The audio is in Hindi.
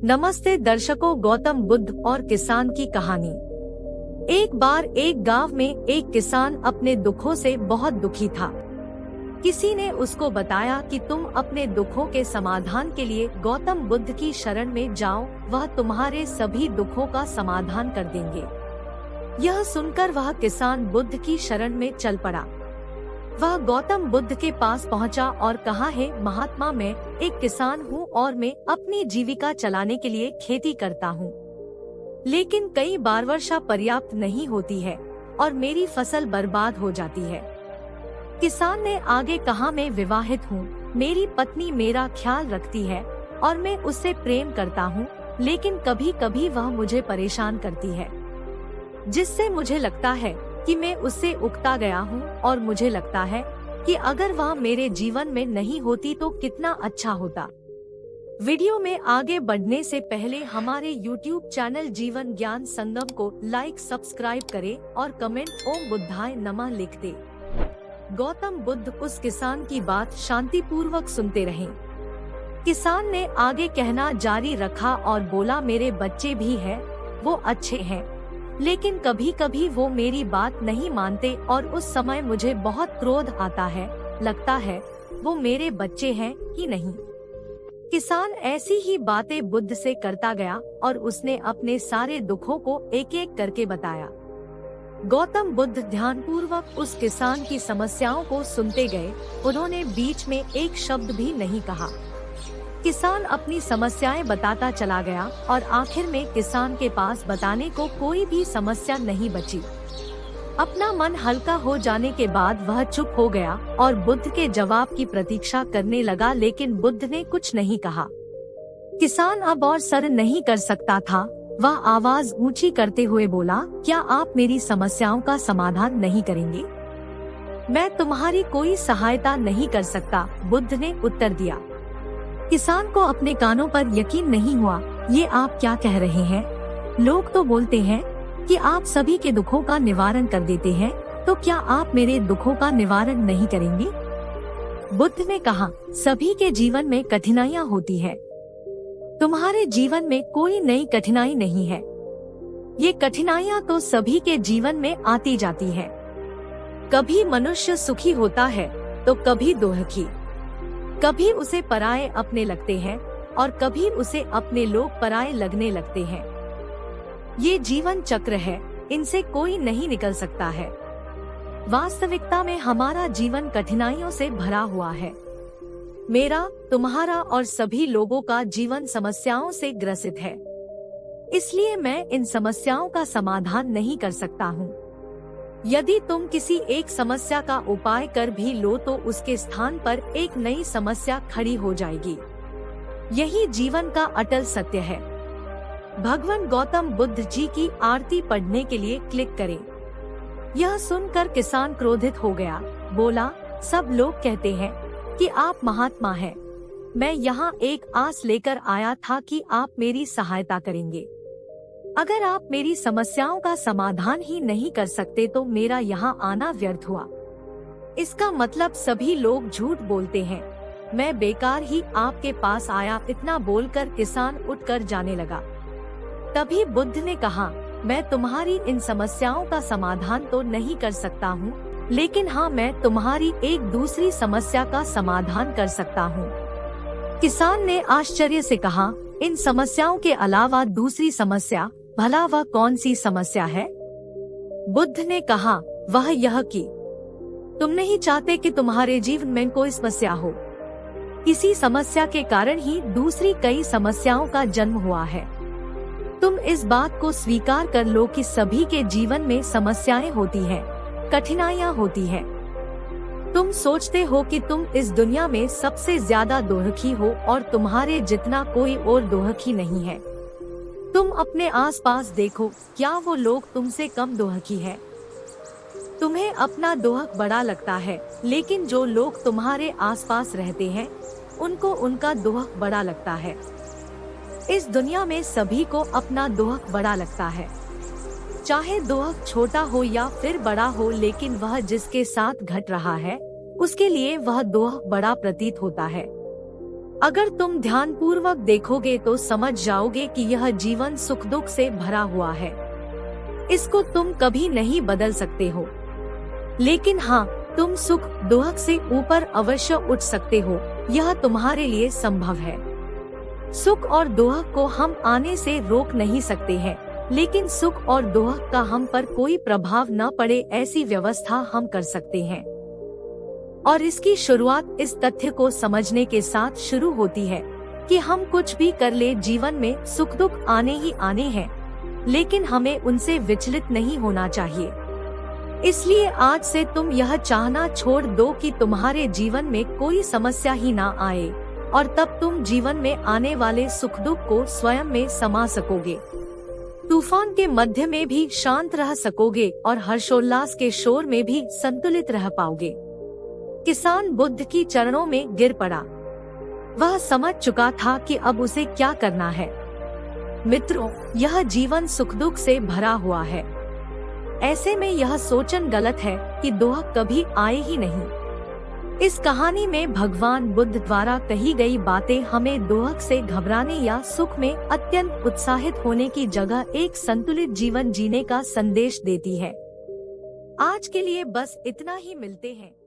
नमस्ते दर्शकों, गौतम बुद्ध और किसान की कहानी। एक बार एक गांव में एक किसान अपने दुखों से बहुत दुखी था। किसी ने उसको बताया कि तुम अपने दुखों के समाधान के लिए गौतम बुद्ध की शरण में जाओ, वह तुम्हारे सभी दुखों का समाधान कर देंगे। यह सुनकर वह किसान बुद्ध की शरण में चल पड़ा। वह गौतम बुद्ध के पास पहुंचा और कहा, है महात्मा, मैं एक किसान हूँ और मैं अपनी जीविका चलाने के लिए खेती करता हूँ, लेकिन कई बार वर्षा पर्याप्त नहीं होती है और मेरी फसल बर्बाद हो जाती है। किसान ने आगे कहा, मैं विवाहित हूँ, मेरी पत्नी मेरा ख्याल रखती है और मैं उससे प्रेम करता हूँ, लेकिन कभी कभी वह मुझे परेशान करती है, जिससे मुझे लगता है कि मैं उससे उकता गया हूँ और मुझे लगता है कि अगर वह मेरे जीवन में नहीं होती तो कितना अच्छा होता। वीडियो में आगे बढ़ने से पहले हमारे YouTube चैनल जीवन ज्ञान संगम को लाइक, सब्सक्राइब करें और कमेंट ओम बुद्धाय नमः लिख दे। गौतम बुद्ध उस किसान की बात शांतिपूर्वक सुनते रहे। किसान ने आगे कहना जारी रखा और बोला, मेरे बच्चे भी हैं, वो अच्छे हैं, लेकिन कभी कभी वो मेरी बात नहीं मानते और उस समय मुझे बहुत क्रोध आता है, लगता है वो मेरे बच्चे हैं ही नहीं। किसान ऐसी ही बातें बुद्ध से करता गया और उसने अपने सारे दुखों को एक एक करके बताया। गौतम बुद्ध ध्यानपूर्वक उस किसान की समस्याओं को सुनते गए। उन्होंने बीच में एक शब्द भी नहीं कहा। किसान अपनी समस्याएं बताता चला गया और आखिर में किसान के पास बताने को कोई भी समस्या नहीं बची। अपना मन हल्का हो जाने के बाद वह चुप हो गया और बुद्ध के जवाब की प्रतीक्षा करने लगा, लेकिन बुद्ध ने कुछ नहीं कहा। किसान अब और सर नहीं कर सकता था। वह आवाज ऊंची करते हुए बोला, क्या आप मेरी समस्याओं का समाधान नहीं करेंगे? मैं तुम्हारी कोई सहायता नहीं कर सकता, बुद्ध ने उत्तर दिया। किसान को अपने कानों पर यकीन नहीं हुआ। ये आप क्या कह रहे हैं? लोग तो बोलते हैं कि आप सभी के दुखों का निवारण कर देते हैं, तो क्या आप मेरे दुखों का निवारण नहीं करेंगे? बुद्ध ने कहा, सभी के जीवन में कठिनाइयाँ होती है। तुम्हारे जीवन में कोई नई कठिनाई नहीं है। ये कठिनाइयाँ तो सभी के जीवन में आती जाती है। कभी मनुष्य सुखी होता है तो कभी दुखी, कभी उसे पराये अपने लगते हैं और कभी उसे अपने लोग पराये लगने लगते हैं। ये जीवन चक्र है, इनसे कोई नहीं निकल सकता है। वास्तविकता में हमारा जीवन कठिनाइयों से भरा हुआ है। मेरा, तुम्हारा और सभी लोगों का जीवन समस्याओं से ग्रसित है। इसलिए मैं इन समस्याओं का समाधान नहीं कर सकता हूँ। यदि तुम किसी एक समस्या का उपाय कर भी लो तो उसके स्थान पर एक नई समस्या खड़ी हो जाएगी। यही जीवन का अटल सत्य है। भगवान गौतम बुद्ध जी की आरती पढ़ने के लिए क्लिक करें। यह सुनकर किसान क्रोधित हो गया, बोला, सब लोग कहते हैं कि आप महात्मा हैं। मैं यहाँ एक आस लेकर आया था कि आप मेरी सहायता करेंगे। अगर आप मेरी समस्याओं का समाधान ही नहीं कर सकते तो मेरा यहाँ आना व्यर्थ हुआ। इसका मतलब सभी लोग झूठ बोलते हैं। मैं बेकार ही आपके पास आया। इतना बोलकर किसान उठकर जाने लगा। तभी बुद्ध ने कहा, मैं तुम्हारी इन समस्याओं का समाधान तो नहीं कर सकता हूँ, लेकिन हाँ, मैं तुम्हारी एक दूसरी समस्या का समाधान कर सकता हूँ। किसान ने आश्चर्य से कहा, इन समस्याओं के अलावा दूसरी समस्या? भला वह कौन सी समस्या है? बुद्ध ने कहा, वह यह कि तुम नहीं चाहते कि तुम्हारे जीवन में कोई समस्या हो। इसी समस्या के कारण ही दूसरी कई समस्याओं का जन्म हुआ है। तुम इस बात को स्वीकार कर लो कि सभी के जीवन में समस्याएं होती हैं, कठिनाइयां होती हैं। तुम सोचते हो कि तुम इस दुनिया में सबसे ज्यादा दुखी हो और तुम्हारे जितना कोई और दुखी नहीं है। तुम अपने आसपास देखो, क्या वो लोग तुमसे कम दुखी हैं? तुम्हें अपना दुख बड़ा लगता है, लेकिन जो लोग तुम्हारे आसपास रहते हैं उनको उनका दुख बड़ा लगता है। इस दुनिया में सभी को अपना दुख बड़ा लगता है, चाहे दुख छोटा हो या फिर बड़ा हो, लेकिन वह जिसके साथ घट रहा है उसके लिए वह दुख बड़ा प्रतीत होता है। अगर तुम ध्यानपूर्वक देखोगे तो समझ जाओगे कि यह जीवन सुख दुख से भरा हुआ है। इसको तुम कभी नहीं बदल सकते हो, लेकिन हाँ, तुम सुख दुख से ऊपर अवश्य उठ सकते हो। यह तुम्हारे लिए संभव है। सुख और दुख को हम आने से रोक नहीं सकते हैं, लेकिन सुख और दुख का हम पर कोई प्रभाव न पड़े ऐसी व्यवस्था हम कर सकते हैं। और इसकी शुरुआत इस तथ्य को समझने के साथ शुरू होती है कि हम कुछ भी कर ले, जीवन में सुख दुख आने ही आने हैं, लेकिन हमें उनसे विचलित नहीं होना चाहिए। इसलिए आज से तुम यह चाहना छोड़ दो कि तुम्हारे जीवन में कोई समस्या ही ना आए, और तब तुम जीवन में आने वाले सुख दुख को स्वयं में समा सकोगे। तूफान के मध्य में भी शांत रह सकोगे और हर्षोल्लास के शोर में भी संतुलित रह पाओगे। किसान बुद्ध की चरणों में गिर पड़ा। वह समझ चुका था कि अब उसे क्या करना है। मित्रों, यह जीवन सुख दुख से भरा हुआ है। ऐसे में यह सोचना गलत है कि दुख कभी आए ही नहीं। इस कहानी में भगवान बुद्ध द्वारा कही गई बातें हमें दुख से घबराने या सुख में अत्यंत उत्साहित होने की जगह एक संतुलित जीवन जीने का संदेश देती है। आज के लिए बस इतना ही, मिलते हैं।